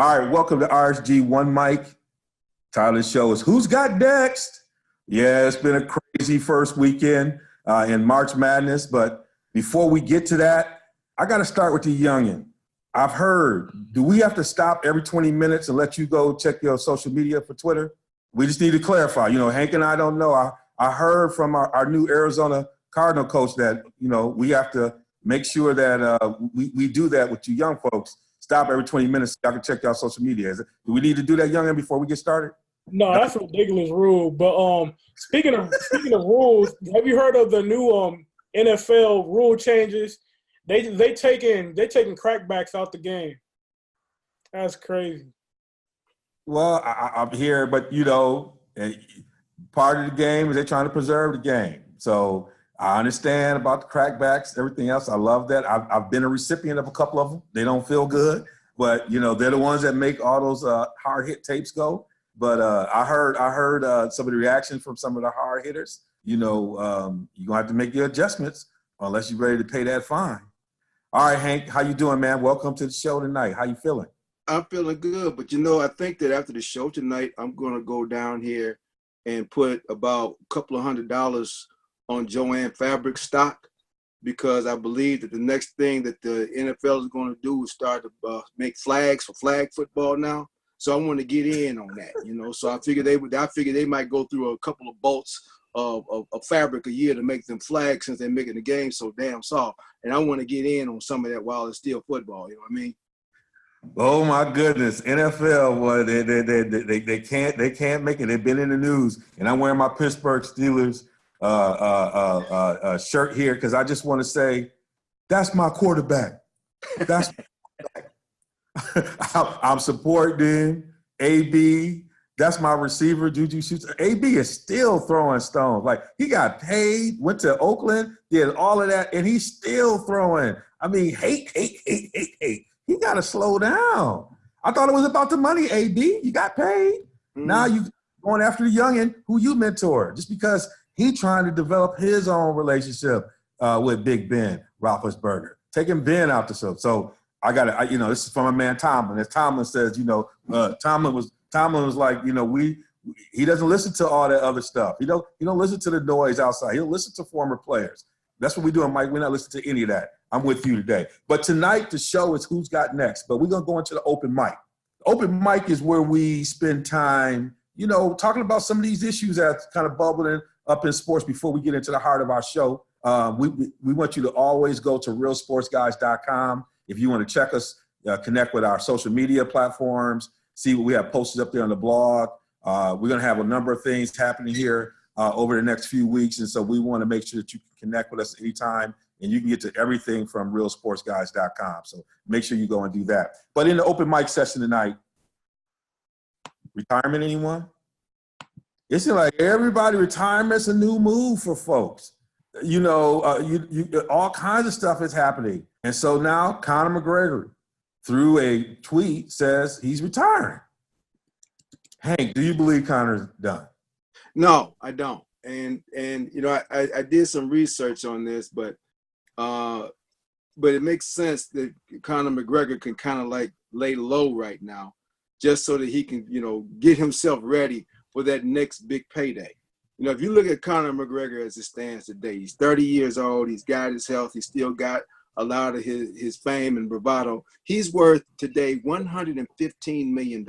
All right, welcome to RSG One Mic. Tyler's show is Who's Got Next? Yeah, it's been a crazy first weekend in March Madness, but before we get to that, I got to start with the youngin'. I've heard, do we have to stop every 20 minutes and let you go check your social media for Twitter? We just need to clarify. You know, Hank and I don't know. I heard from our new Arizona Cardinal coach that, you know, we have to make sure that we do that with you young folks. Stop every 20 minutes so y'all can check y'all social media. Do we need to do that, youngin', before we get started? No, that's a ridiculous rule. But speaking of rules, have you heard of the new NFL rule changes? They taking crackbacks out the game. That's crazy. Well, I'm here, but you know, part of the game is they're trying to preserve the game. So I understand about the crackbacks, everything else. I love that. I've been a recipient of a couple of them. They don't feel good, but you know, they're the ones that make all those hard hit tapes go. But I heard some of the reaction from some of the hard hitters. You know, you're gonna have to make your adjustments unless you're ready to pay that fine. All right, Hank, how you doing, man? Welcome to the show tonight. How you feeling? I'm feeling good, but you know, I think that after the show tonight, I'm gonna go down here and put about a couple of $100 on Joanne Fabric stock, because I believe that the next thing that the NFL is going to do is start to make flags for flag football now. So I want to get in on that, you know. So I figure they might go through a couple of bolts of fabric a year to make them flags, since they're making the game so damn soft. And I want to get in on some of that while it's still football. You know what I mean? Oh my goodness, NFL, boy, they can't make it. They've been in the news, and I'm wearing my Pittsburgh Steelers shirt here because I just want to say that's my quarterback. That's I'm supporting AB. That's my receiver, Juju Shoots. AB is still throwing stones. Like, he got paid, went to Oakland, did all of that, and he's still throwing. I mean, hate. He got to slow down. I thought it was about the money, AB. You got paid. Now you going after the youngin' who you mentor just because he trying to develop his own relationship with Big Ben Roethlisberger, taking Ben out the show. So I got to, you know, this is from my man Tomlin. As Tomlin says, you know, Tomlin was like, you know, he doesn't listen to all that other stuff. He don't listen to the noise outside. He'll listen to former players. That's what we're doing, Mike. We're not listening to any of that. I'm with you today. But tonight, the show is Who's Got Next. But we're going to go into the open mic. The open mic is where we spend time, you know, talking about some of these issues that's kind of bubbling up in sports before we get into the heart of our show. We want you to always go to realsportsguys.com. If you want to check us, connect with our social media platforms, see what we have posted up there on the blog. We're going to have a number of things happening here over the next few weeks. And so we want to make sure that you can connect with us anytime, and you can get to everything from realsportsguys.com. So make sure you go and do that. But in the open mic session tonight, retirement, anyone? It seems like retirement's a new move for folks. You know, all kinds of stuff is happening. And so now Conor McGregor, through a tweet, says he's retiring. Hank, do you believe Conor's done? No, I don't. And you know, I did some research on this, but it makes sense that Conor McGregor can kind of like lay low right now, just so that he can, you know, get himself ready for that next big payday. You know, if you look at Conor McGregor as it stands today, he's 30 years old. He's got his health. He's still got a lot of his fame and bravado. He's worth today $115 million.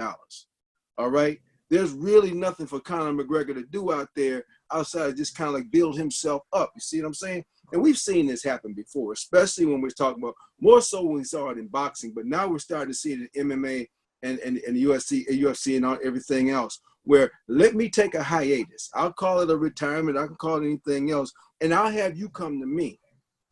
All right. There's really nothing for Conor McGregor to do out there outside of just kind of like build himself up. You see what I'm saying? And we've seen this happen before, especially when we're talking about, more so when we saw it in boxing, but now we're starting to see it in MMA and the UFC and everything else, where let me take a hiatus. I'll call it a retirement. I can call it anything else. And I'll have you come to me,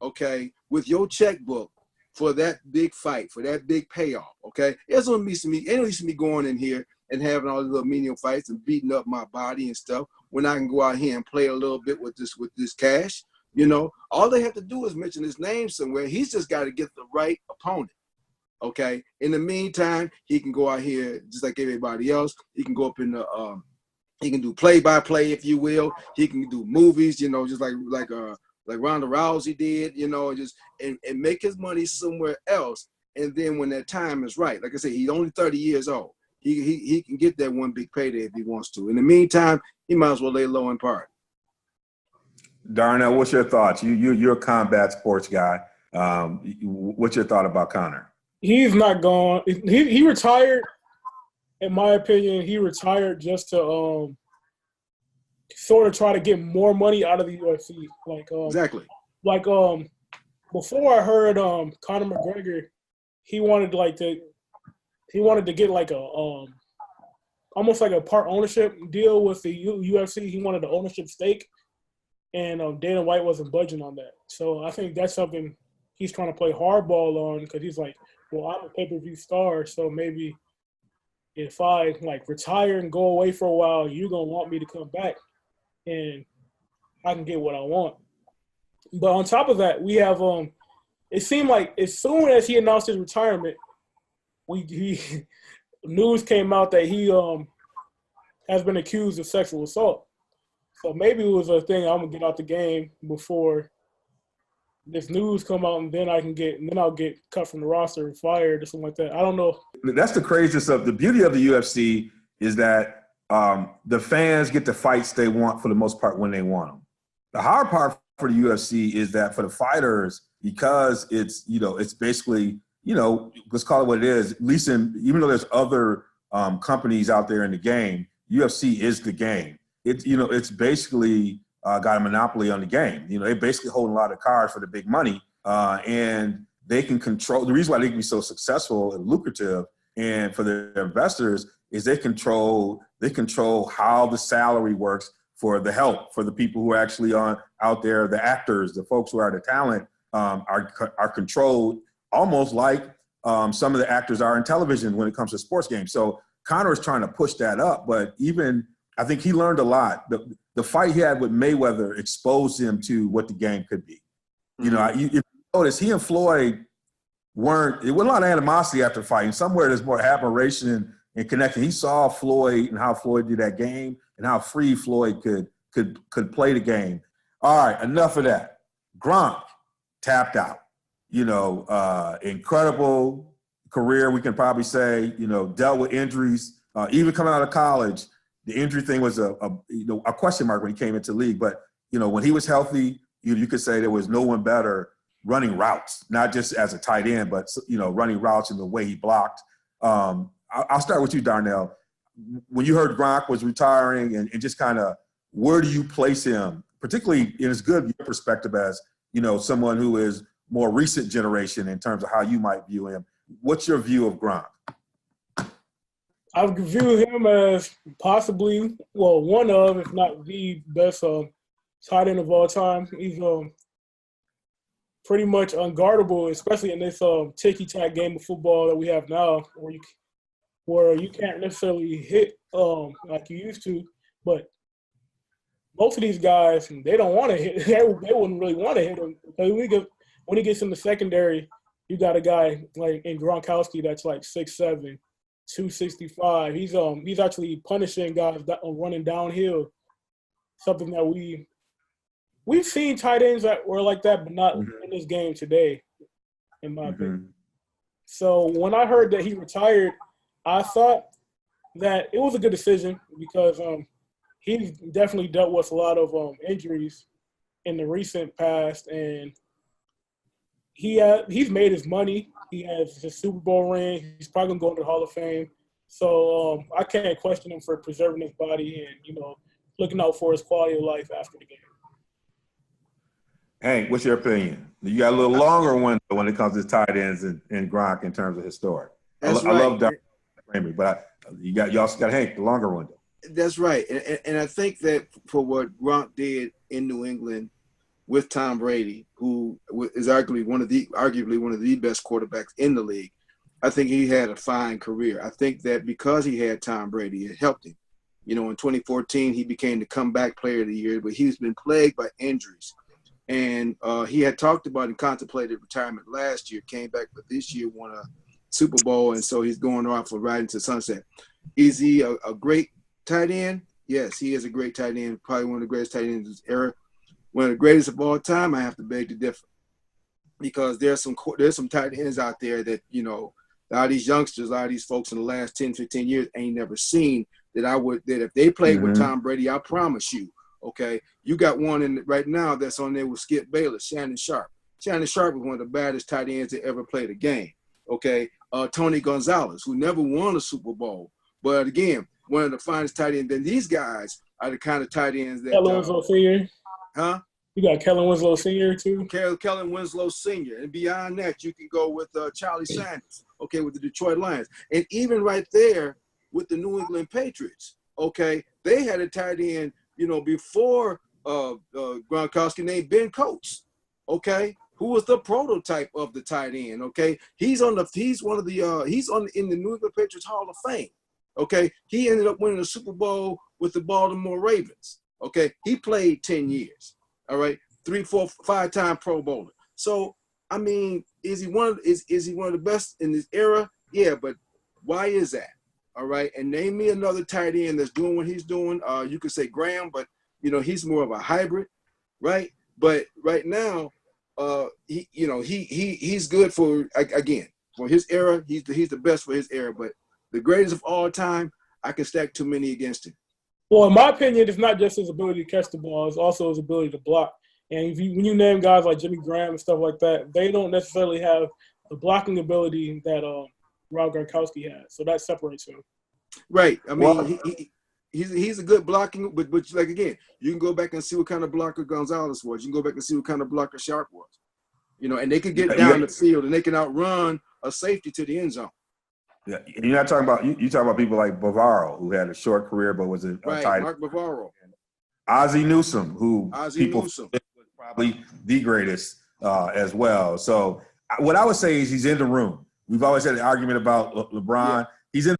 okay, with your checkbook for that big fight, for that big payoff, okay? It don't need me going in here and having all these little menial fights and beating up my body and stuff when I can go out here and play a little bit with this cash. You know, all they have to do is mention his name somewhere. He's just got to get the right opponent. Okay. In the meantime, he can go out here just like everybody else. He can go up in the he can do play-by-play, if you will. He can do movies, you know, just like Ronda Rousey did, you know, and make his money somewhere else and then when that time is right, like I said, he's only 30 years old. He can get that one big payday if he wants to. In the meantime, he might as well lay low and part. Darnell, what's your thoughts? You're a combat sports guy. What's your thought about Conor? He's not gone. He retired. In my opinion, he retired just to sort of try to get more money out of the UFC. Exactly. Before I heard Conor McGregor, he wanted to get like a almost like a part ownership deal with the UFC. He wanted the ownership stake, and Dana White wasn't budging on that. So I think that's something he's trying to play hardball on, because he's like, well, I'm a pay-per-view star, so maybe if I retire and go away for a while, you're gonna want me to come back, and I can get what I want. But on top of that, we have it seemed like as soon as he announced his retirement, news came out that he has been accused of sexual assault. So maybe it was a thing, I'm gonna get out the game before this news come out, and then I'll get cut from the roster and fired or something like that. I don't know. That's the craziest of the beauty of the UFC is that the fans get the fights they want for the most part when they want them. The hard part for the UFC is that for the fighters, because it's basically, let's call it what it is, at least even though there's other companies out there in the game, UFC is the game. It's basically got a monopoly on the game. They basically hold a lot of cards for the big money, and they can control. The reason why they can be so successful and lucrative, and for their investors, is they control how the salary works for the help, for the people who are actually out there, the actors, the folks who are the talent, are controlled almost like some of the actors are in television when it comes to sports games. So Conor is trying to push that up, but I think he learned a lot. The fight he had with Mayweather exposed him to what the game could be. If you notice, he and Floyd there wasn't a lot of animosity after fighting. Somewhere there's more admiration and connection. He saw Floyd and how Floyd did that game and how free Floyd could play the game. All right, enough of that. Gronk tapped out. Incredible career, we can probably say, dealt with injuries. Even coming out of college, the injury thing was a question mark when he came into the league. But, when he was healthy, you could say there was no one better running routes, not just as a tight end, but, running routes in the way he blocked. I'll start with you, Darnell. When you heard Gronk was retiring and just kind of where do you place him, particularly in as good your perspective as, someone who is more recent generation in terms of how you might view him. What's your view of Gronk? I view him as possibly, one of, if not the best tight end of all time. He's pretty much unguardable, especially in this ticky-tack game of football that we have now, where you can't necessarily hit like you used to. But most of these guys, they don't want to hit. They wouldn't really want to hit him. Because when he gets in the secondary, you got a guy like in Gronkowski that's like 6'7", 265. He's actually punishing guys that are running downhill. Something that we've seen tight ends that were like that, but not in this game today, in my opinion. So when I heard that he retired, I thought that it was a good decision because he's definitely dealt with a lot of injuries in the recent past, and he's made his money. He has his Super Bowl ring. He's probably going to go into the Hall of Fame. So I can't question him for preserving his body and, looking out for his quality of life after the game. Hank, what's your opinion? You got a little longer window when it comes to tight ends and Gronk in terms of historic. I love Don Kramer, but you also got Hank, the longer window. That's right. And I think that for what Gronk did in New England with Tom Brady, who is arguably one of the best quarterbacks in the league, I think he had a fine career. I think that because he had Tom Brady, it helped him. In 2014, he became the comeback player of the year, but he's been plagued by injuries. And he had talked about and contemplated retirement last year, came back, but this year won a Super Bowl, and so he's going off for right into sunset. Is he a great tight end? Yes, he is a great tight end, probably one of the greatest tight ends of his era. One of the greatest of all time, I have to beg to differ. because there's some tight ends out there that, you know, a lot of these youngsters, a lot of these folks in the last 10, 15 years ain't never seen that if they played with Tom Brady, I promise you, okay, you got one in right now that's on there with Skip Bayless, Shannon Sharp. Shannon Sharp was one of the baddest tight ends that ever played a game, okay? Tony Gonzalez, who never won a Super Bowl, but again, one of the finest tight ends. Then these guys are the kind of tight ends that Kellen Winslow Sr. Huh? You got Kellen Winslow Sr. too. Kellen Winslow Sr. And beyond that, you can go with Charlie Sanders, okay, with the Detroit Lions. And even right there with the New England Patriots, okay, they had a tight end, you know, before Gronkowski named Ben Coates, okay, who was the prototype of the tight end, okay? He's in the New England Patriots Hall of Fame, okay? He ended up winning the Super Bowl with the Baltimore Ravens, okay? He played 10 years, all right? 3, 4, 5-time Pro Bowler. So, I mean, is he one of the best in this era? Yeah, but why is that? All right, and name me another tight end that's doing what he's doing. You could say Graham, but you know he's more of a hybrid, right? But right now, he's good for his era. He's the best for his era. But the greatest of all time, I can stack too many against him. Well, in my opinion, it's not just his ability to catch the ball; it's also his ability to block. And when you name guys like Jimmy Graham and stuff like that, they don't necessarily have the blocking ability that Rob Gronkowski has. So that separates him. Right. I mean, he's a good blocking, but like again, you can go back and see what kind of blocker Gonzalez was. You can go back and see what kind of blocker Sharp was. You know, and they can get down the field and they can outrun a safety to the end zone. Yeah, you're not talking about you talking about people like Bavaro, who had a short career but was a tight. Mark Bavaro. Ozzie Newsome, who was probably the greatest as well. So what I would say is he's in the room. We've always had an argument about LeBron. Yeah. He's in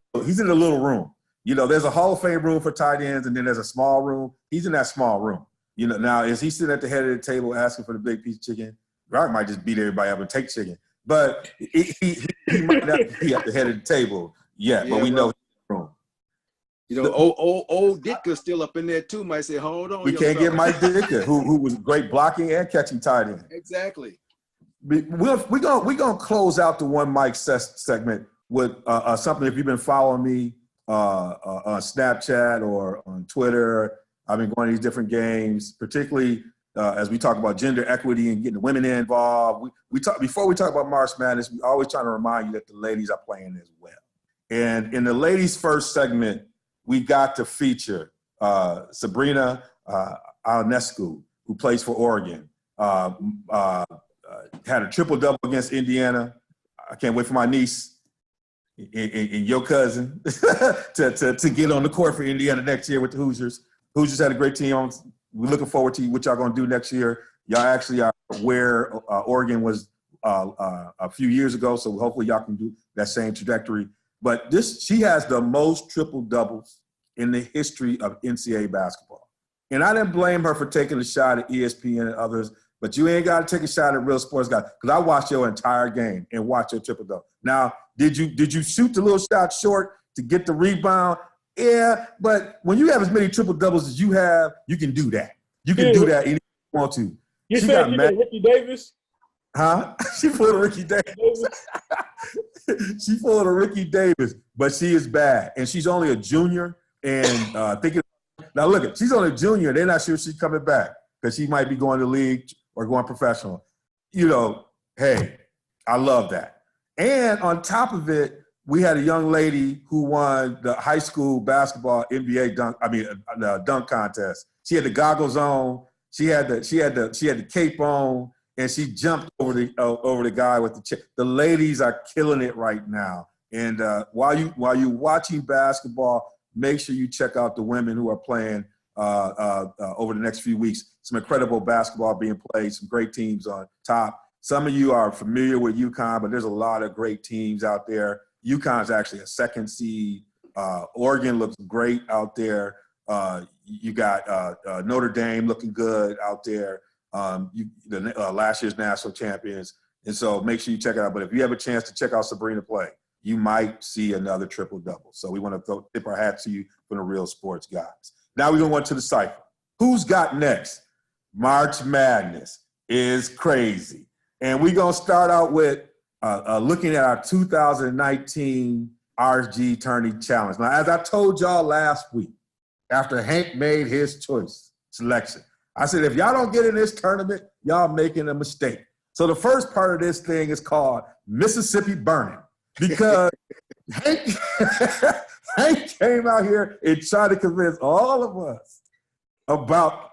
the little room. You know, there's a Hall of Fame room for tight ends, and then there's a small room. He's in that small room. You know, now is he sitting at the head of the table asking for the big piece of chicken? Gronk might just beat everybody up and take chicken, but he might not be at the head of the table yet. But we know he's in the room. You know, old Ditka's still up in there too. Might say, hold on. We can't get Mike Ditka, who was great blocking and catching tight end. Exactly. We're gonna close out the one mic segment with something. If you've been following me on Snapchat or on Twitter, I've been going to these different games, particularly as we talk about gender equity and getting the women involved. Before we talk about March Madness, we always trying to remind you that the ladies are playing as well. And in the ladies' first segment, we got to feature Sabrina Ionescu, who plays for Oregon. Had a triple-double against Indiana. I can't wait for my niece and your cousin to get on the court for Indiana next year with the Hoosiers. Hoosiers had a great team. We're looking forward to what y'all going to do next year. Y'all actually are where Oregon was a few years ago, so hopefully y'all can do that same trajectory. But she has the most triple-doubles in the history of NCAA basketball. And I didn't blame her for taking a shot at ESPN and others, but you ain't got to take a shot at real sports guys, because I watched your entire game and watched your triple-double. Now, did you shoot the little shot short to get the rebound? Yeah, but when you have as many triple-doubles as you have, you can do that. You can do that anytime you want to. You said you did Ricky Davis? Huh? She pulled a Ricky Davis. She pulled a Ricky Davis, but she is bad. And she's only a junior. And now look, she's only a junior. They're not sure she's coming back because she might be going to league or going professional. You know, hey, I love that. And on top of it, we had a young lady who won the high school basketball NBA dunk contest. She had the goggles on. She had the cape on, and she jumped over the guy with the chip. The ladies are killing it right now. And while you're watching basketball, make sure you check out the women who are playing over the next few weeks. Some incredible basketball being played. Some great teams on top. Some of you are familiar with UConn, but there's a lot of great teams out there. UConn's actually a second seed. Oregon looks great out there. You got Notre Dame looking good out there. Last year's national champions. And so make sure you check it out. But if you have a chance to check out Sabrina play, you might see another triple-double. So we want to tip our hat to you from the Real Sports guys. Now we're going to go into the Cypher. Who's got next? March Madness is crazy. And we're going to start out with looking at our 2019 RSG Tourney Challenge. Now, as I told y'all last week, after Hank made his selection, I said, if y'all don't get in this tournament, y'all making a mistake. So the first part of this thing is called Mississippi Burning, because Hank came out here and tried to convince all of us about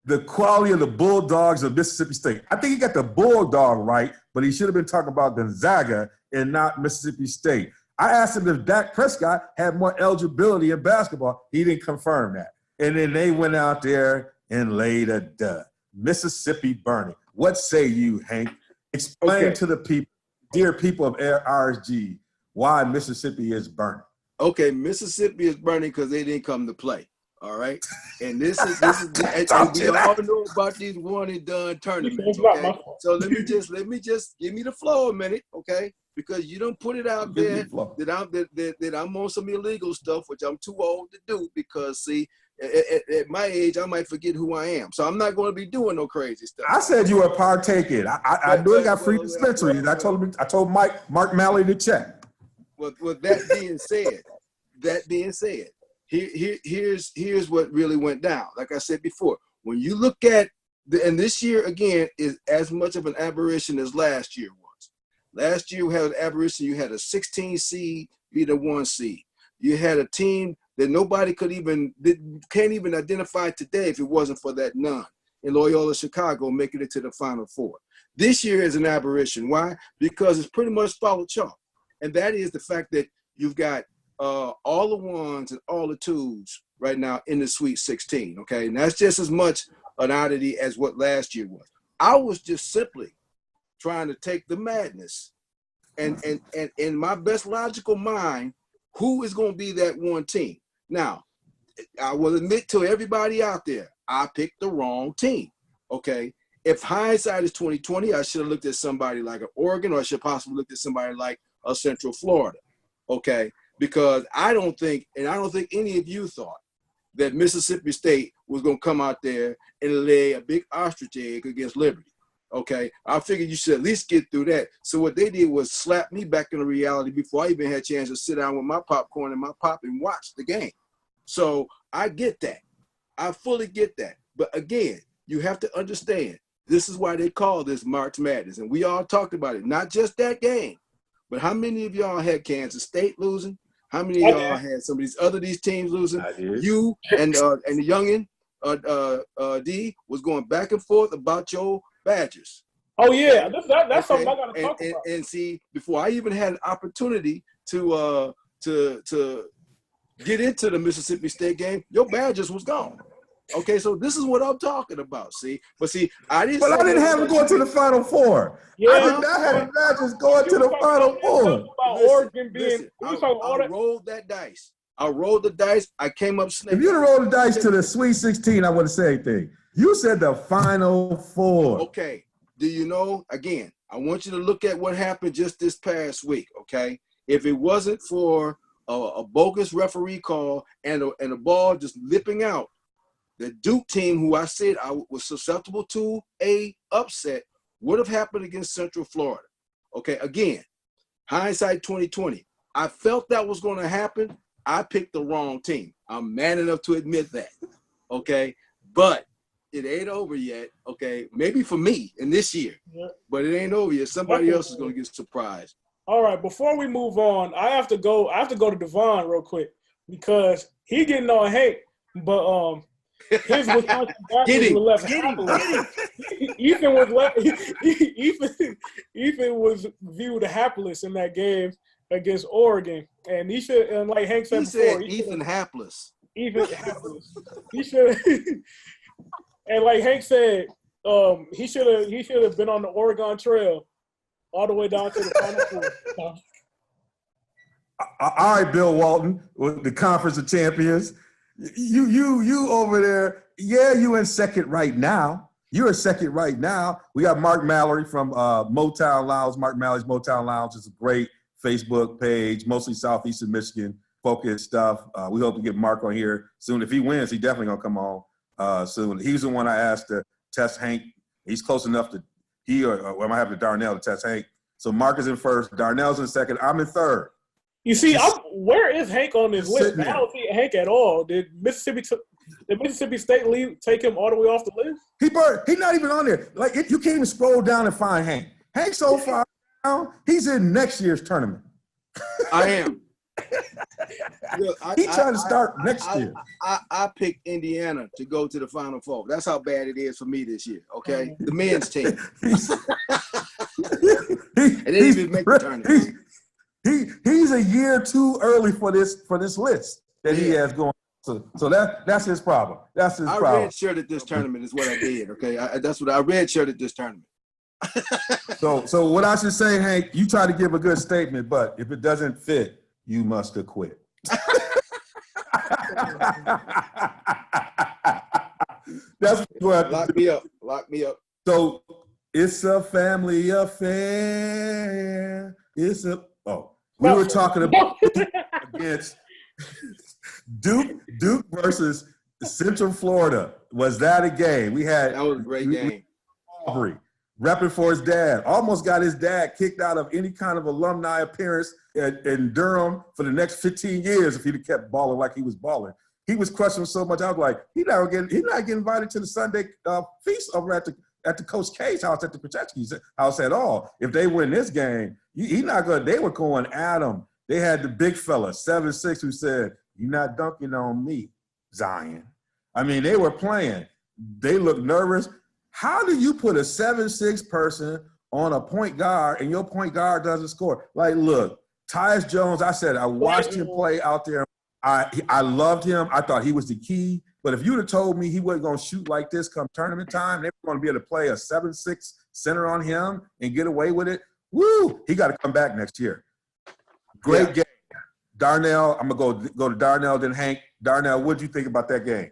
the quality of the Bulldogs of Mississippi State. I think he got the Bulldog right, but he should have been talking about Gonzaga and not Mississippi State. I asked him if Dak Prescott had more eligibility in basketball. He didn't confirm that. And then they went out there and laid a dud. Mississippi Burning. What say you, Hank? Explain to the people, dear people of RSG, why Mississippi is burning. Okay, Mississippi is burning because they didn't come to play. All right, and this is and we all know about these one and done tournaments. Okay, so let me just give me the flow a minute, okay? Because you don't put it out there that I'm on some illegal stuff, which I'm too old to do. Because see, at my age, I might forget who I am, so I'm not going to be doing no crazy stuff. I said you were partaking. I knew he got free dispensaries. I told Mark Malley to check. Well, that being said. Here's what really went down. Like I said before, when you look at and this year again is as much of an aberration as last year was. Last year you had an aberration. You had a 16 seed beat a 1 seed. You had a team that nobody can't even identify today if it wasn't for that nun in Loyola Chicago making it to the Final Four. This year is an aberration. Why? Because it's pretty much followed chalk, and that is the fact that you've got all the ones and all the twos right now in the Sweet 16, okay? And that's just as much an oddity as what last year was. I was just simply trying to take the madness and in my best logical mind, who is going to be that one team? Now, I will admit to everybody out there, I picked the wrong team, okay? If hindsight is 2020, I should have looked at somebody like an Oregon, or I should possibly look at somebody like a Central Florida, okay? Because I don't think any of you thought that Mississippi State was going to come out there and lay a big ostrich egg against Liberty, okay? I figured you should at least get through that. So what they did was slap me back into reality before I even had a chance to sit down with my popcorn and my pop and watch the game. So I get that. I fully get that. But again, you have to understand, this is why they call this March Madness. And we all talked about it, not just that game, but how many of y'all had Kansas State losing? How many of y'all had some of these teams losing? You and the youngin, D, was going back and forth about your Badgers. Oh yeah, that's something I gotta talk about. And see, before I even had an opportunity to get into the Mississippi State game, your Badgers was gone. Okay, so this is what I'm talking about. See, I didn't. But I didn't have them going to the Final Four. Yeah, I had the Badgers going to the Final Four. I rolled that dice. I rolled the dice. I came up snake. If you'd have rolled the dice to the Sweet 16, I wouldn't say anything. You said the Final Four. Okay. Do you know? Again, I want you to look at what happened just this past week. Okay, if it wasn't for a bogus referee call and a ball just lipping out, the Duke team, who I said I was susceptible to a upset, would have happened against Central Florida. Okay, again, hindsight 2020. I felt that was going to happen. I picked the wrong team. I'm man enough to admit that. Okay, but it ain't over yet. Okay, maybe for me in this year, but it ain't over yet. Somebody else is going to get surprised. All right, before we move on, I have to go to Devon real quick because he getting on Hank, but his Wisconsin Badgers were left hapless. Ethan was viewed hapless in that game against Oregon, and he should. And like Hank said before, Ethan hapless. Ethan hapless. He should. And like Hank said, he should have been on the Oregon Trail all the way down to the Final Four. All right, Bill Walton, with the Conference of Champions. You over there, you in second right now. You're in second right now. We got Mark Mallory from Motown Lounge. Mark Mallory's Motown Lounge is a great Facebook page, mostly Southeastern Michigan focused stuff. We hope to get Mark on here soon. If he wins, he definitely gonna come on soon. He's the one I asked to test Hank. He's close enough to or I might have the Darnell to test Hank. So Mark is in first, Darnell's in second, I'm in third. You see, where is Hank on this list? I there. don't see Hank at all. Did Mississippi State take him all the way off the list? He's not even on there. Like you can't even scroll down and find Hank. Hank's so far down, he's in next year's tournament. I am. Look, He's trying to start next year. I picked Indiana to go to the Final Four. That's how bad it is for me this year. Okay, the men's team. And they didn't even make the tournament. He's a year too early for this list that he has going. So that's his problem. That's his problem. I redshirted this tournament is what I did. Okay, that's what I redshirted this tournament. So what I should say, Hank, you try to give a good statement, but if it doesn't fit, you must have quit. That's what. Lock me up. Lock me up. So it's a family affair. We were talking about against Duke versus Central Florida. Was that a game? That was a great game. Aubrey, repping for his dad. Almost got his dad kicked out of any kind of alumni appearance in Durham for the next 15 years if he'd have kept balling like he was balling. He was crushing so much. I was like, he's not getting invited to the Sunday feast over at the Coach K's house at the Krzyzewski's house at all. If they win this game, he not going. They were going at him. They had the big fella, 7'6", who said, "You're not dunking on me, Zion." I mean, they were playing. They looked nervous. How do you put a 7'6" person on a point guard and your point guard doesn't score? Like, look, Tyus Jones, I said I watched him play out there. I loved him. I thought he was the key. But if you'd have told me he wasn't going to shoot like this come tournament time, they were going to be able to play a 7'6" center on him and get away with it, woo, he got to come back next year. Great game. Darnell, I'm going to go to Darnell, then Hank. Darnell, what did you think about that game?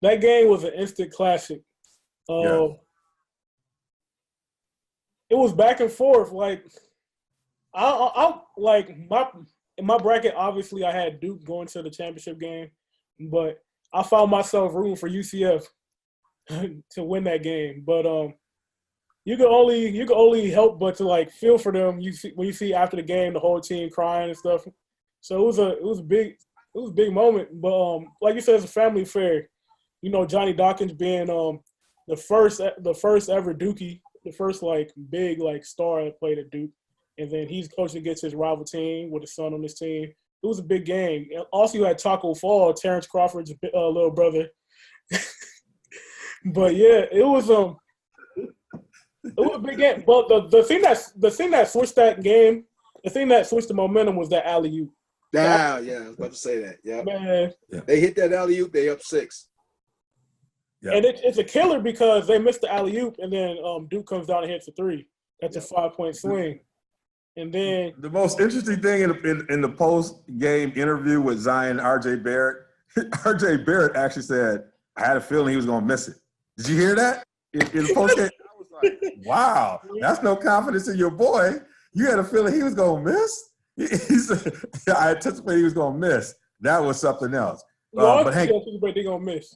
That game was an instant classic. It was back and forth. Like, in my bracket, obviously I had Duke going to the championship game, but I found myself rooting for UCF to win that game. But you can only help but to like feel for them. When you see after the game the whole team crying and stuff. So it was a big moment. But like you said, it's a family affair. You know, Johnny Dawkins being the first ever Dookie, the first like big like star that played at Duke. And then he's coaching against his rival team with his son on this team. It was a big game. And also, you had Taco Fall, Terrence Crawford's little brother. But yeah, it was a big game. But the thing that switched that game, the thing that switched the momentum was that alley-oop. Yeah, I was about to say that. Yeah, man, they hit that alley-oop. They up 6. Yeah. And it's a killer because they missed the alley-oop, and then Duke comes down and hits a 3. That's a 5-point swing. And then the most interesting thing in the post-game interview with Zion, R.J. Barrett, R.J. Barrett actually said, "I had a feeling he was going to miss it." Did you hear that? In the post-game, I was like, "Wow, that's no confidence in your boy. You had a feeling he was going to miss?" He said, "I anticipated he was going to miss." That was something else. But Hank, anticipate they're going to miss.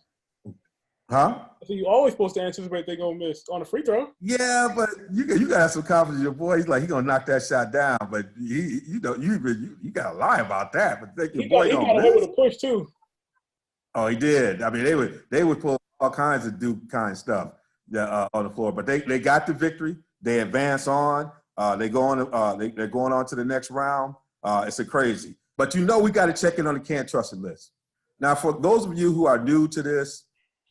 Huh? So you always supposed to anticipate they're gonna miss on a free throw. Yeah, but you gotta have some confidence in your boy. He's gonna knock that shot down, but you gotta lie about that. But think your boy gonna miss. He got a push too. Oh, he did. I mean, they would pull all kinds of Duke kind of stuff on the floor, but they got the victory. They advance on. They're going on to the next round. It's a crazy. But we got to check in on the Can't Trust It list. Now, for those of you who are new to this.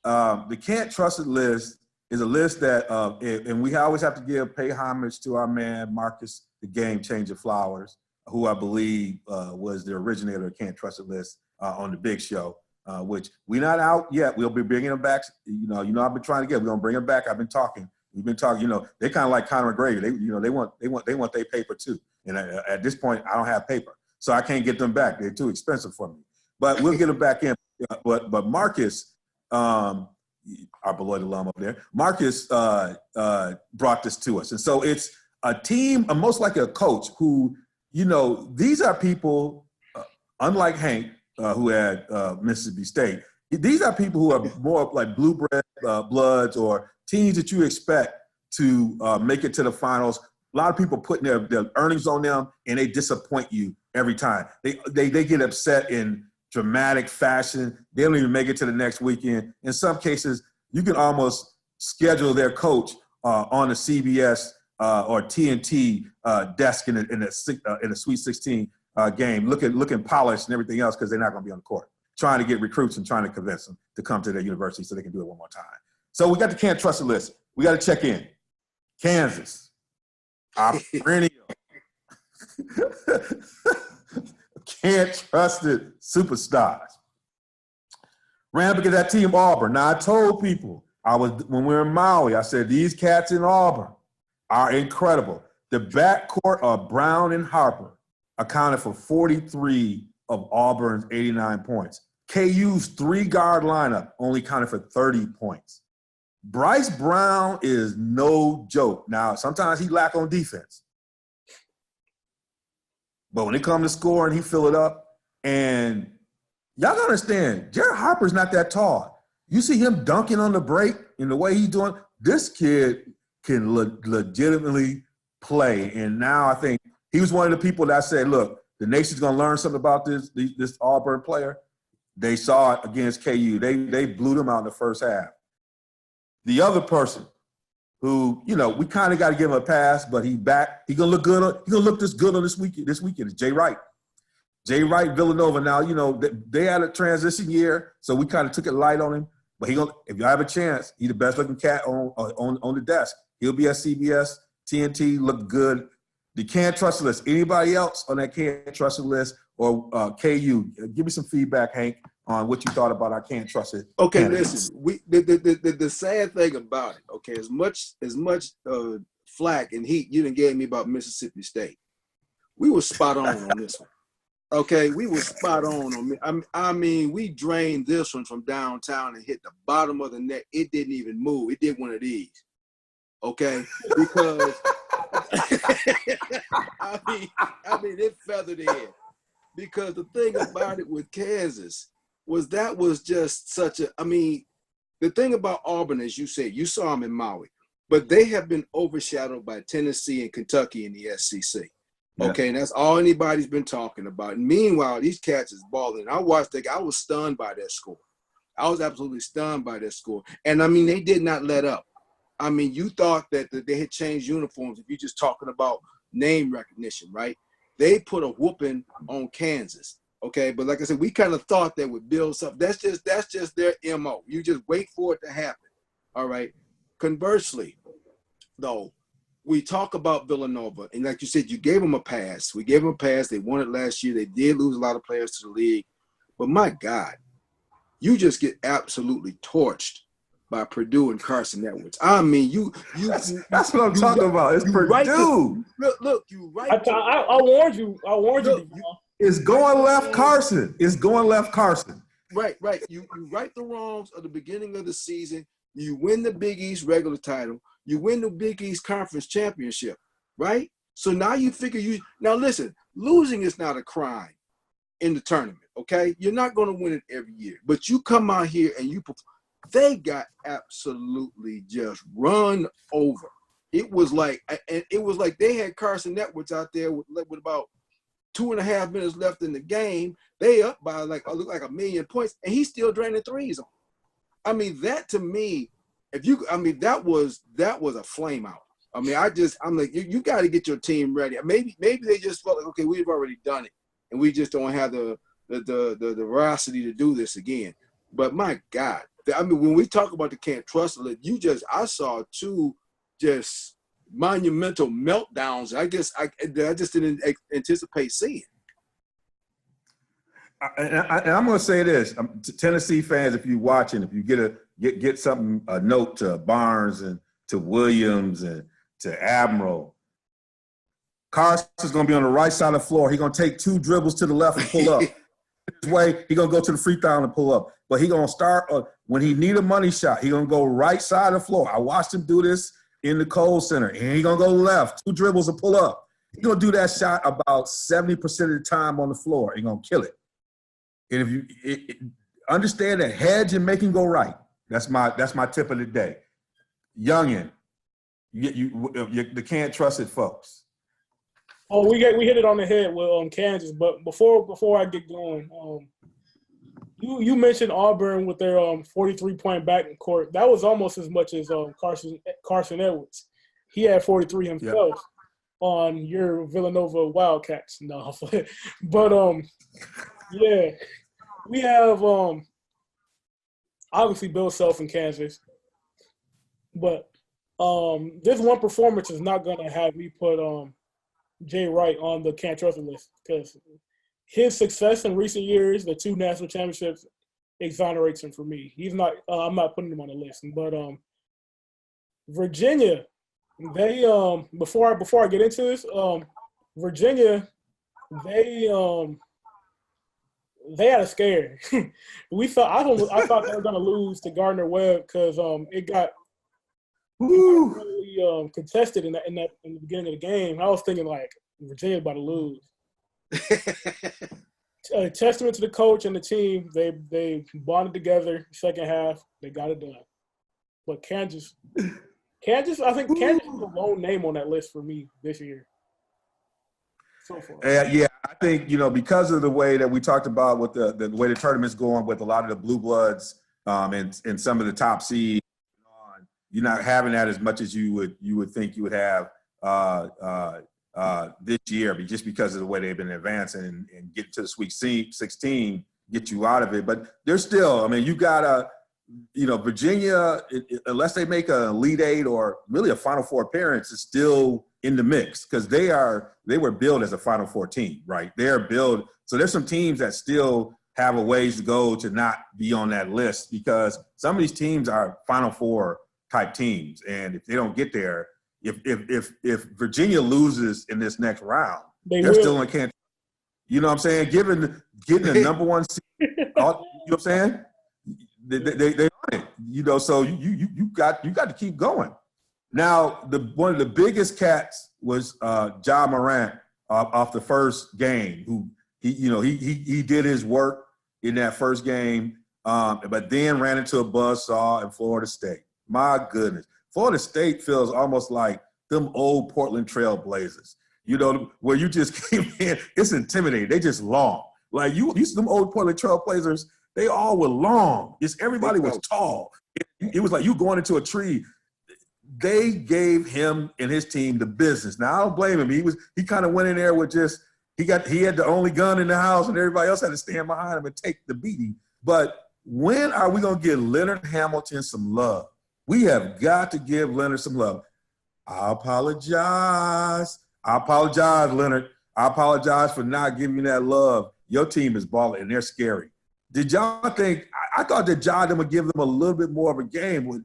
The Can't Trust It list is a list that, and we always have to pay homage to our man, Marcus, the Game Changer Flowers, who I believe was the originator of Can't Trust It list on the Big Show, which we're not out yet. We'll be bringing them back. I've been trying to we're going to bring them back. We've been talking, they kind of like Conor McGregor. They want their paper too. And at this point, I don't have paper. So I can't get them back. They're too expensive for me. But we'll get them back in. But Marcus, our beloved alum over there, Marcus brought this to us. And so it's a team, most like a coach who, these are people, unlike Hank, who had Mississippi State, these are people who are more like blue bloods or teams that you expect to make it to the finals. A lot of people putting their earnings on them, and they disappoint you every time. They get upset in dramatic fashion. They don't even make it to the next weekend. In some cases, you can almost schedule their coach on the CBS or TNT desk in a Sweet 16 game, looking polished and everything else because they're not going to be on the court, trying to get recruits and trying to convince them to come to their university so they can do it one more time. So we got the can't trust the list. We got to check in. Kansas, our perennial can't trust it superstars. Ran up against that team Auburn. Now I told people when we were in Maui, I said these cats in Auburn are incredible. The backcourt of Brown and Harper accounted for 43 of Auburn's 89 points. KU's 3-guard lineup only counted for 30 points. Bryce Brown is no joke. Now, sometimes he lack on defense. But when it comes to scoring, he fill it up. And y'all gotta understand, Jared Harper's not that tall. You see him dunking on the break and the way he's doing, this kid can legitimately play. And now I think he was one of the people that said, look, the nation's going to learn something about this Auburn player. They saw it against KU. They blew them out in the first half. The other person who, we kind of got to give him a pass, but he's back. He's going to look good. He's going to look this good on this weekend is Jay Wright. Jay Wright, Villanova. Now, they had a transition year, so we kind of took it light on him. But if you have a chance, he's the best-looking cat on the desk. He'll be at CBS, TNT, look good. The can't trust list. Anybody else on that can't trust list or KU? Give me some feedback, Hank, on what you thought about our can't trust it. Okay, candidates. listen. The sad thing about it, okay, as much flack and heat you done gave me about Mississippi State, we were spot on this one. Okay, we were spot on. I mean, we drained this one from downtown and hit the bottom of the net. It didn't even move. It did one of these. Okay, because I mean, it feathered in. Because the thing about it with Kansas was that was just such a. I mean, the thing about Auburn, as you said, you saw them in Maui, but they have been overshadowed by Tennessee and Kentucky in the SEC. Okay, yeah. And that's all anybody's been talking about. And meanwhile, these cats is balling. I watched that. I was stunned by that score. I was absolutely stunned by that score. And I mean, they did not let up. I mean, you thought that they had changed uniforms if you're just talking about name recognition, right? They put a whooping on Kansas, okay? But like I said, we kind of thought that would build something. That's just their MO. You just wait for it to happen, all right? Conversely, though, we talk about Villanova, and like you said, you gave them a pass. We gave them a pass. They won it last year. They did lose a lot of players to the league. But my God, you just get absolutely torched by Purdue and Carson Edwards. I mean, that's what I'm talking about. It's Purdue. Look, you right. I warned you. It's going left, Carson. It's going left, Carson. Right. You right the wrongs of the beginning of the season. You win the Big East regular title. You win the Big East Conference championship, right? So now you figure now listen, losing is not a crime in the tournament, okay? You're not going to win it every year, but you come out here and they got absolutely just run over. It was like they had Carson Edwards out there with about 2.5 minutes left in the game. They up by look like 1 million points, and he's still draining threes on. I mean, that to me, that was a flame out. I mean, I'm like, you got to get your team ready. Maybe they just felt like, okay, we've already done it, and we just don't have the veracity to do this again. But my God, I mean, when we talk about the can't trust it, I saw two just monumental meltdowns. I just didn't anticipate seeing. And I'm going to say this, Tennessee fans, if you're watching, if you get something, a note to Barnes and to Williams and to Admiral, Carson's going to be on the right side of the floor. He's going to take 2 dribbles to the left and pull up. This way, he's going to go to the free throw and pull up. But he's going to start, when he need a money shot, he's going to go right side of the floor. I watched him do this in the Kohl Center, and he's going to go left, 2 dribbles and pull up. He's going to do that shot about 70% of the time on the floor. He's going to kill it. And if you understand that hedge and make him go right, that's my tip of the day. Youngin, the can't trust it, folks. Oh, we hit it on the head with Kansas, but before I get going, you mentioned Auburn with their 43-point backcourt. That was almost as much as Carson Edwards. He had 43 himself on your Villanova Wildcats. No, but yeah, we have obviously Bill Self in Kansas, but this one performance is not going to have me put Jay Wright on the can't trust list because his success in recent years, the 2 national championships, exonerates him for me. He's not. I'm not putting him on the list. But Virginia, they before I get into this, Virginia, they had a scare. I thought they were going to lose to Gardner Webb because it got really contested in the beginning of the game. I was thinking like Virginia about to lose. A testament to the coach and the team. They bonded together. Second half, they got it done. But Kansas, I think Kansas is the lone name on that list for me this year. So far. Yeah, I think because of the way that we talked about with the way the tournament's going with a lot of the blue bloods and some of the top seeds, you're not having that as much as you would think you would have this year, just because of the way they've been advancing and getting to the Sweet 16, get you out of it. But they're still, you got Virginia, unless they make an Elite Eight or really a Final Four appearance, is still in the mix because they were billed as a Final Four team, right? They're billed. So there's some teams that still have a ways to go to not be on that list because some of these teams are Final Four type teams. And if they don't get there, if Virginia loses in this next round, they're still in can't. You know what I'm saying? Getting the number one seed, you know what I'm saying? They on it. So you got to keep going. Now, one of the biggest cats was Ja Morant off the first game, who he did his work in that first game, but then ran into a buzzsaw in Florida State. My goodness. Florida State feels almost like them old Portland Trail Blazers, where you just came in. It's intimidating. They just long. Like you see them old Portland Trail Blazers, they all were long. Everybody was tall. It was like you going into a tree. They gave him and his team the business. Now I don't blame him. He kind of went in there with he had the only gun in the house and everybody else had to stand behind him and take the beating. But when are we going to give Leonard Hamilton some love? We have got to give Leonard some love. I apologize, Leonard. I apologize for not giving you that love. Your team is balling, and they're scary. Did y'all think – I thought that Ja would give them a little bit more of a game.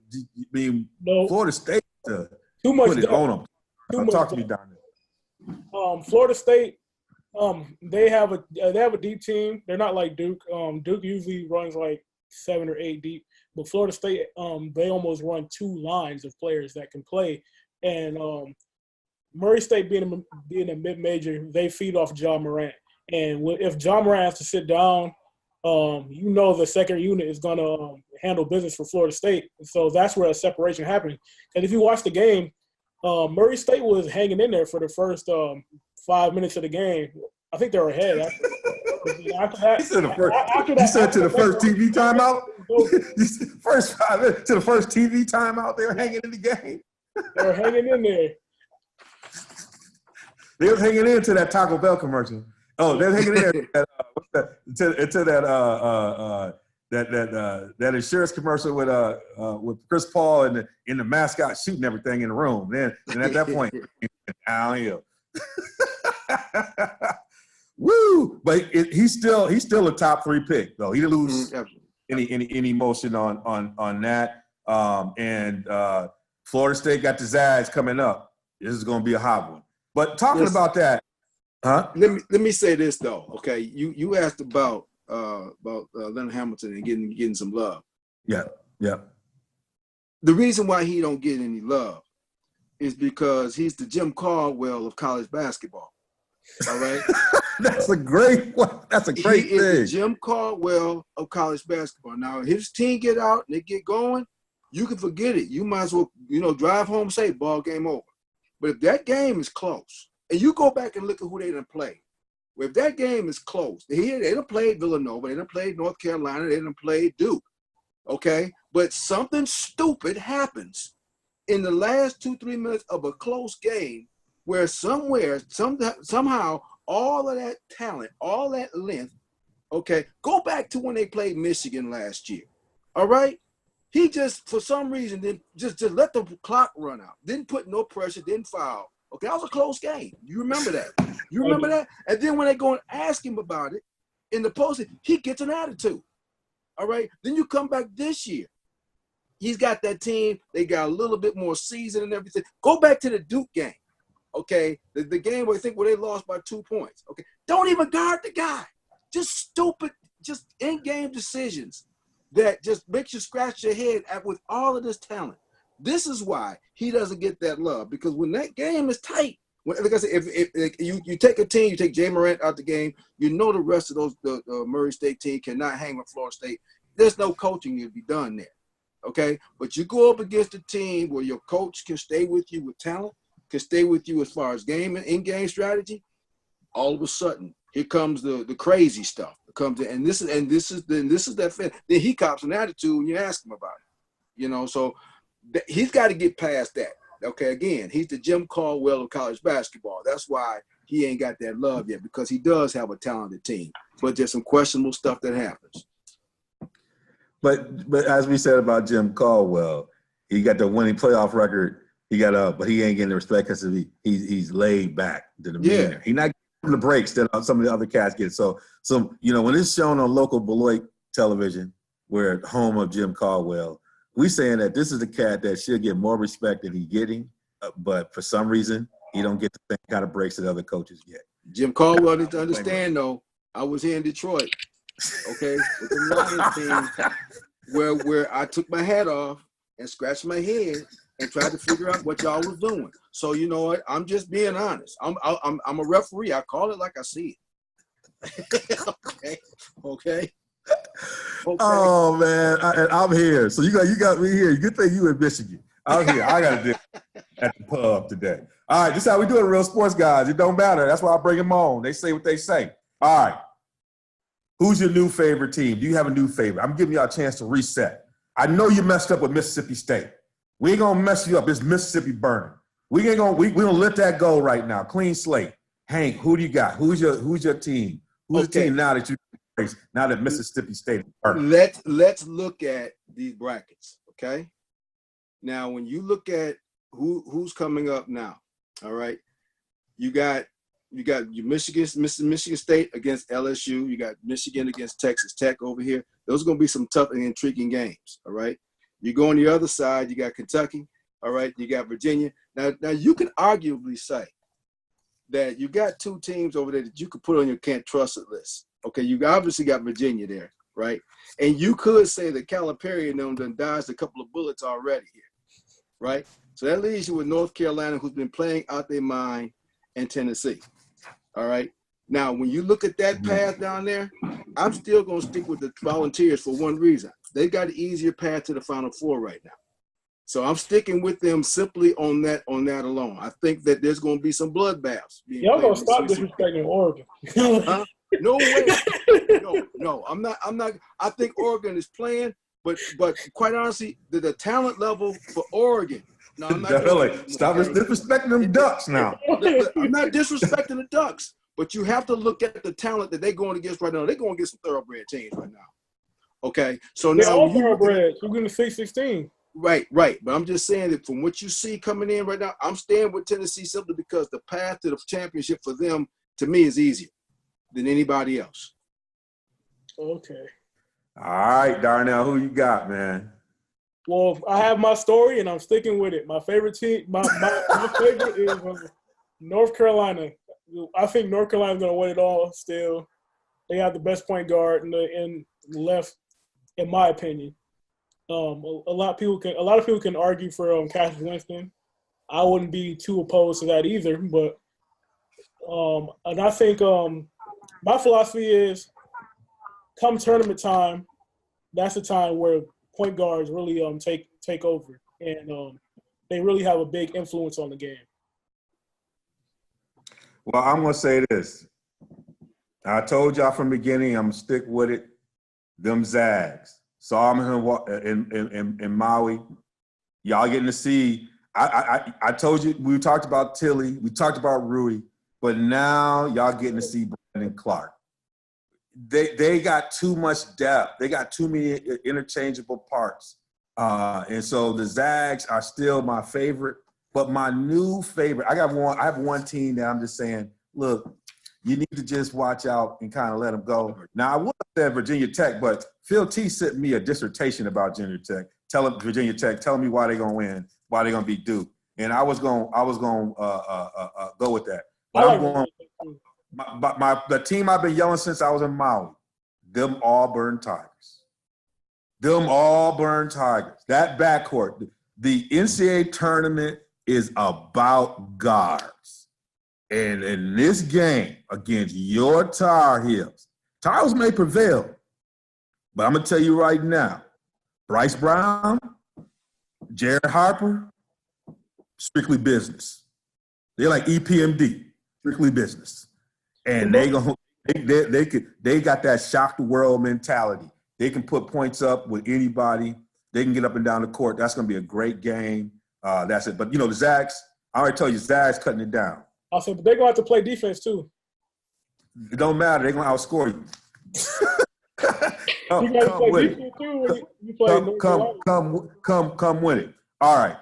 No. Florida State Too much put it on them. Talk to me down there. Florida State, they have a deep team. They're not like Duke. Duke usually runs like 7 or 8 deep. But Florida State, they almost run 2 lines of players that can play. And Murray State being a mid-major, they feed off Ja Morant. And if Ja Morant has to sit down, the second unit is going to handle business for Florida State. So that's where a separation happened. And if you watch the game, Murray State was hanging in there for the first 5 minutes of the game. I think they were ahead. After that, you said to the first TV timeout? First 5 minutes to the first TV timeout, they were hanging in the game. They were hanging in there. They were hanging into that Taco Bell commercial. Oh, they're hanging in there that insurance commercial with Chris Paul and the mascot shooting everything in the room. Then and at that point, downhill. Woo! But he's still a top 3 pick though. He didn't lose any motion on that. And Florida State got the Zags coming up. This is going to be a hot one. But talking about that, huh? Let me say this though. Okay, you asked about Leonard Hamilton and getting some love. Yeah. The reason why he don't get any love is because he's the Jim Caldwell of college basketball. All right. That's a great one. That's a great thing. Is the Jim Caldwell of college basketball. Now his team get out and they get going, you can forget it. You might as well, drive home safe, ball game over. But if that game is close, and you go back and look at who they done played, well, if that game is close, they done played Villanova, they done played North Carolina, they done played Duke, okay? But something stupid happens in the last 2-3 minutes of a close game where somehow, all of that talent, all that length, okay, go back to when they played Michigan last year, all right? He just, for some reason, didn't just let the clock run out. Didn't put no pressure, didn't foul. Okay, that was a close game. You remember that? You remember that? And then when they go and ask him about it in the postseason, he gets an attitude. All right? Then you come back this year. He's got that team. They got a little bit more season and everything. Go back to the Duke game. Okay? The game where they lost by 2 points. Okay? Don't even guard the guy. Just stupid, just in-game decisions that just makes you scratch your head with all of this talent. This is why he doesn't get that love, because when that game is tight, like I said, if you take a team, you take Jay Morant out the game, the rest of the Murray State team cannot hang with Florida State. There's no coaching to be done there, okay? But you go up against a team where your coach can stay with you with talent, can stay with you as far as game and in-game strategy. All of a sudden, here comes the crazy stuff. It comes in, and this is that fan. Then he cops an attitude when you ask him about it, So he's got to get past that. Okay, again, he's the Jim Caldwell of college basketball. That's why he ain't got that love yet, because he does have a talented team, but there's some questionable stuff that happens. But as we said about Jim Caldwell, he got the winning playoff record. But he ain't getting the respect because he's laid back to the demeanor. Yeah. He's not getting the breaks that some of the other cats get. So when it's shown on local Beloit television, we're at home of Jim Caldwell, we saying that this is the cat that should get more respect than he's getting, but for some reason he don't get the same kind of breaks that other coaches get. Jim Caldwell needs to understand, though. I was here in Detroit, okay, with the Lions team, where I took my hat off and scratched my head and tried to figure out what y'all was doing. So you know what? I'm just being honest. I'm a referee. I call it like I see it. Okay. Oh man, I'm here. So you got me here. Good thing you in Michigan. I'm here. I got to do it at the pub today. All right, this is how we do it, real sports guys. It don't matter. That's why I bring them on. They say what they say. All right. Who's your new favorite team? Do you have a new favorite? I'm giving y'all a chance to reset. I know you messed up with Mississippi State. We ain't gonna mess you up. It's Mississippi burning. We gonna let that go right now. Clean slate. Hank, who do you got? Who's your team? Who's the team now that Mississippi State is burning? Let's look at these brackets, okay? Now, when you look at who's coming up now, all right, you got your Michigan State against LSU. You got Michigan against Texas Tech over here. Those are going to be some tough and intriguing games, all right? You go on the other side, you got Kentucky, all right? You got Virginia. Now you can arguably say that you got two teams over there that you could put on your can't trust it list. Okay, you obviously got Virginia there, right? And you could say that Calipari and them done dodged a couple of bullets already here, right? So that leaves you with North Carolina, who's been playing out their mind, and Tennessee, all right? Now, when you look at that path down there, I'm still going to stick with the Volunteers for one reason. They got an easier path to the Final Four right now. So I'm sticking with them simply on that alone. I think that there's going to be some bloodbaths. Y'all gonna stop disrespecting Oregon? No way. No. I'm not. I think Oregon is playing, but quite honestly, the talent level for Oregon. No, I'm not. Stop disrespecting them Ducks now. I'm not disrespecting the Ducks, but you have to look at the talent that they're going against right now. They're going against some thoroughbred teams right now. Okay, so They're now all thoroughbreds. We're going to 6-16. Right. But I'm just saying that from what you see coming in right now, I'm staying with Tennessee simply because the path to the championship for them, to me, is easier than anybody else. Okay. All right, Darnell, who you got, man? Well, I have my story, and I'm sticking with it. My favorite team, my favorite is North Carolina. I think North Carolina's going to win it all still. They have the best point guard in the left, in my opinion. A lot of people can argue for Cassius Winston. I wouldn't be too opposed to that either. But and I think my philosophy is, come tournament time, that's the time where point guards really take over, and they really have a big influence on the game. Well, I'm gonna say this. I told y'all from the beginning, I'm gonna stick with it. Them Zags. Saw them in Maui. Y'all getting to see. I told you we talked about Tilly, we talked about Rui, but now y'all getting to see Brandon Clark. They got too much depth. They got too many interchangeable parts. And so the Zags are still my favorite. But my new favorite, I have one team that I'm just saying, look, you need to just watch out and kind of let them go. Now, I would have said Virginia Tech, but Phil T sent me a dissertation about Virginia Tech, telling me why they're going to win, why they're going to beat Duke. And I was going to go with that. But I'm going the team I've been yelling since I was in Maui, them Auburn Tigers. Them Auburn Tigers. That backcourt, the NCAA tournament is about guards. And in this game against your Tar Heels, Tar Heels may prevail, but I'm going to tell you right now, Bryce Brown, Jared Harper, strictly business. They're like EPMD, strictly business. And they got that shock the world mentality. They can put points up with anybody. They can get up and down the court. That's going to be a great game. That's it. But, the Zags, I already told you, Zags cutting it down. Also, but they're going to have to play defense, too. It don't matter. They're going to outscore you. You got to play defense, too, when you play come win it. All right.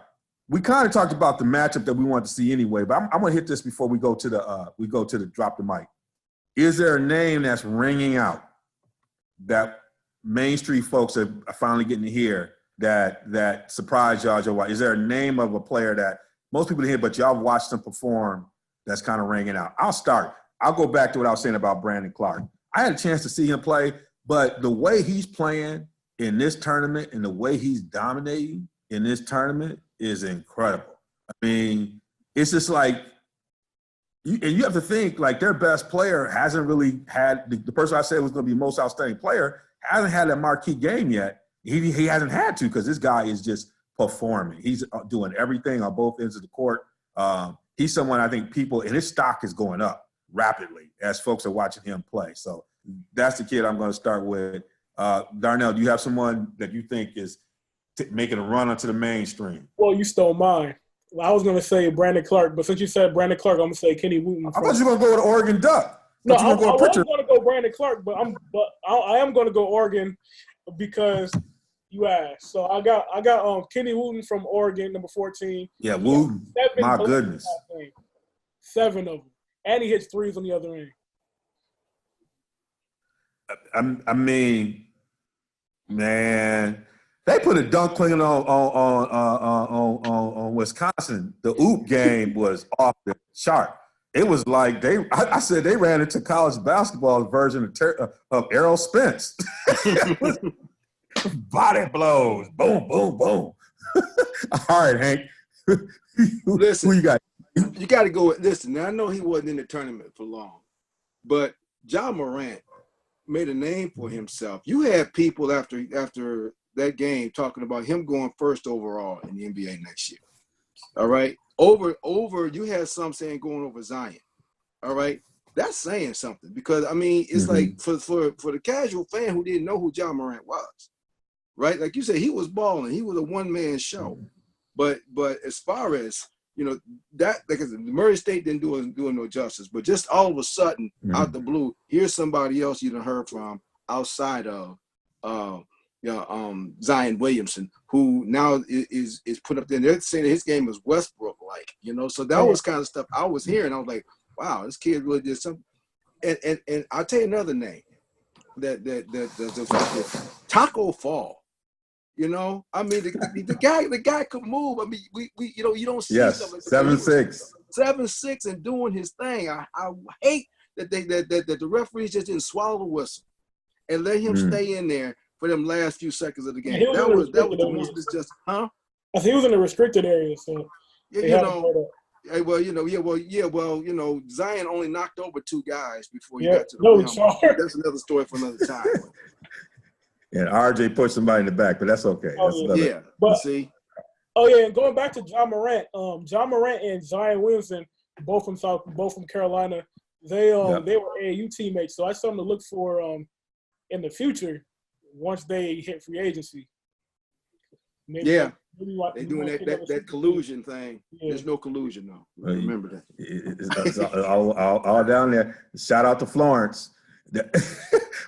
We kind of talked about the matchup that we want to see anyway, but I'm going to hit this before we go to the drop the mic. Is there a name that's ringing out that Main Street folks are finally getting to hear that surprised y'all? Joe White? Is there a name of a player that most people hear, but y'all watched them perform that's kind of ringing out? I'll start. I'll go back to what I was saying about Brandon Clark. I had a chance to see him play, but the way he's playing in this tournament and the way he's dominating in this tournament is incredible. I mean, it's just like, you have to think, like, their best player hasn't really had the person I said was going to be most outstanding player hasn't had a marquee game yet. He hasn't had to because this guy is just performing. He's doing everything on both ends of the court. He's someone I think people, and his stock is going up rapidly as folks are watching him play. So that's the kid I'm going to start with. Darnell, do you have someone that you think is making a run onto the mainstream? Well, you stole mine. I was going to say Brandon Clark, but since you said Brandon Clark, I'm going to say Kenny Wooten. I thought you were going to go with Oregon Duck. No, I was going to go Brandon Clark, but I am going to go Oregon because you asked. So I got Kenny Wooten from Oregon, number 14. Yeah, Wooten. My goodness. 7 of them. And he hits threes on the other end. I mean, man, they put a dunk clinging on Wisconsin. The oop game was off the chart. It was like I said they ran into college basketball version of Errol Spence. Body blows, boom, boom, boom. All right, Hank. Listen, who you got? You got to go with. Listen, now I know he wasn't in the tournament for long, but Ja Morant made a name for himself. You had people after that game talking about him going first overall in the NBA next year. All right, over. You had some saying going over Zion. All right, that's saying something because I mean it's like for the casual fan who didn't know who Ja Morant was, right? Like you said, he was balling. He was a one-man show. But as far as that, because Murray State didn't do him no justice. But just all of a sudden, out the blue, here's somebody else you done heard from outside of Zion Williamson, who now is put up there. They're saying that his game is Westbrook-like, So that was kind of stuff I was hearing. I was like, wow, this kid really did something. And I'll tell you another name that Taco Fall. I mean, the guy could move. I mean, we you don't see stuff like 7'6", 7'6", and doing his thing. I hate that the referees just didn't swallow the whistle and let him stay in there for them last few seconds of the game. That was the most just, huh? I think he was in the restricted area, so Zion only knocked over 2 guys before he got to the rim. That's another story for another time. And RJ pushed somebody in the back, but that's okay. Oh, That's yeah. another. Yeah, But see, oh yeah, and going back to John Morant, and Zion Williamson, both from Carolina, they Yeah. they were AAU teammates. So that's something to look for in the future once they hit free agency. Maybe, yeah, maybe they're we doing might pick up a that super team. collusion thing. Yeah. There's no collusion though. Well, Remember that. It's all down there. Shout out to Florence,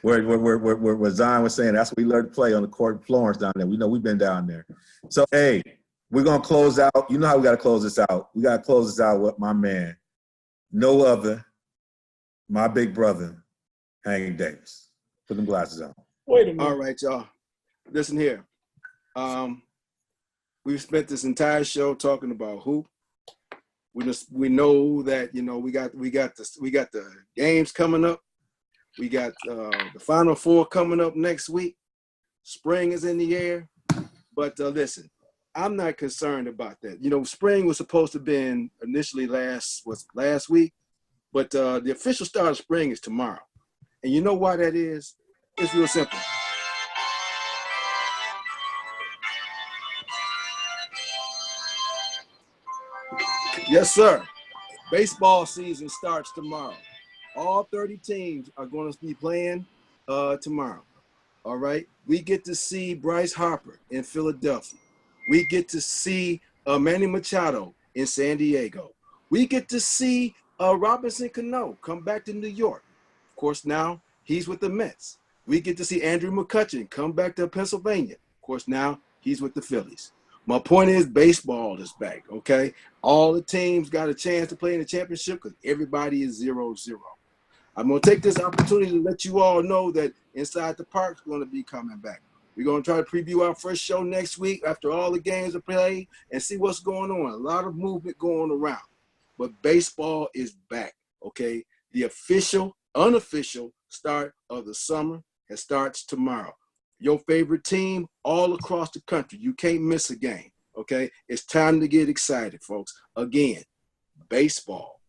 where Zion was saying that's what we learned to play on the court in Florence down there. We know we've been down there. So, hey, we're going to close out. You know how we got to close this out. We got to close this out with my man, no other, my big brother, Hank Davis. Put them glasses on. Wait a minute. All right, y'all. Listen here. We've spent this entire show talking about hoop. We know that we got the games coming up. We got the Final Four coming up next week. Spring is in the air. But listen, I'm not concerned about that. Spring was supposed to have been initially last week, but the official start of spring is tomorrow. And you know why that is? It's real simple. Yes, sir. Baseball season starts tomorrow. All 30 teams are going to be playing tomorrow. All right. We get to see Bryce Harper in Philadelphia. We get to see Manny Machado in San Diego. We get to see Robinson Cano come back to New York. Of course, now he's with the Mets. We get to see Andrew McCutchen come back to Pennsylvania. Of course, now he's with the Phillies. My point is baseball is back, okay? All the teams got a chance to play in the championship because everybody is 0-0. I'm going to take this opportunity to let you all know that Inside the Park is going to be coming back. We're going to try to preview our first show next week after all the games are played and see what's going on. A lot of movement going around. But baseball is back, okay? The unofficial start of the summer starts tomorrow. Your favorite team all across the country. You can't miss a game, okay? It's time to get excited, folks. Again, baseball